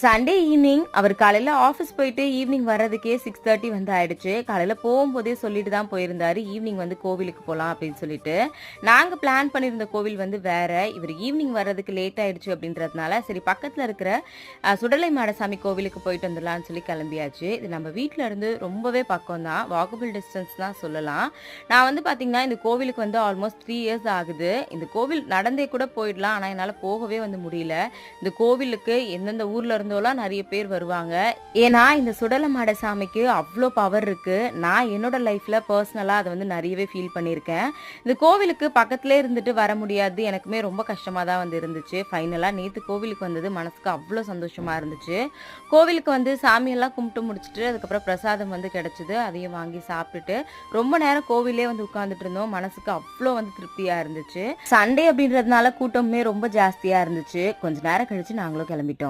Sunday evening அவர் காலையில office போயிட்டு evening வர்றதுக்கே 6:30 வந்து ஆயிடுச்சு. காலையில போகும்போதே சொல்லிட்டு தான் போயிருந்தாரு, ஈவினிங் வந்து கோவிலுக்கு போகலாம் அப்படின்னு சொல்லிட்டு. நாங்கள் பிளான் பண்ணியிருந்த கோவில் வந்து வேற. இவர் ஈவினிங் வர்றதுக்கு லேட் ஆயிடுச்சு அப்படின்றதுனால சரி பக்கத்தில் இருக்கிற சுடலை மாடசாமி கோவிலுக்கு போயிட்டு வந்துடலாம்னு சொல்லி கிளம்பியாச்சு. இது நம்ம வீட்டில் இருந்து ரொம்பவே பக்கம் தான், வாக்கபிள் டிஸ்டன்ஸ் தான் சொல்லலாம். நான் வந்து பார்த்தீங்கன்னா இந்த கோவிலுக்கு வந்து ஆல்மோஸ்ட் 3 இயர்ஸ் ஆகுது. இந்த கோவில் நடந்தே கூட போயிடலாம், ஆனால் என்னால் போகவே வந்து முடியல. இந்த கோவிலுக்கு எந்தெந்த ஊர்ல இருந்தோலாம் நிறைய பேர் வருவாங்க. ஏன்னா இந்த சுடலமாட சாமிக்கு அவ்வளோ பவர் இருக்கு. நான் என்னோட லைஃப்ல பர்சனலா அதை வந்து நிறையவே ஃபீல் பண்ணியிருக்கேன். இந்த கோவிலுக்கு பக்கத்திலே இருந்துட்டு வர முடியாது, எனக்குமே ரொம்ப கஷ்டமா தான் வந்து இருந்துச்சு. ஃபைனலா நேற்று கோவிலுக்கு வந்தது மனசுக்கு அவ்வளோ சந்தோஷமா இருந்துச்சு. கோவிலுக்கு வந்து சாமியெல்லாம் கும்பிட்டு முடிச்சுட்டு அதுக்கப்புறம் பிரசாதம் வந்து கிடைச்சிது, அதையும் வாங்கி சாப்பிட்டுட்டு ரொம்ப நேரம் கோவிலே வந்து உட்கார்ந்துட்டு இருந்தோம். மனசுக்கு அவ்வளோ வந்து திருப்தியா இருந்துச்சு. சண்டே அப்படின்றதுனால கூட்டமே ரொம்ப ஜாஸ்தியா இருந்துச்சு. கொஞ்ச நேரம் கழிச்சு நாங்களும் கிளம்பிட்டோம்.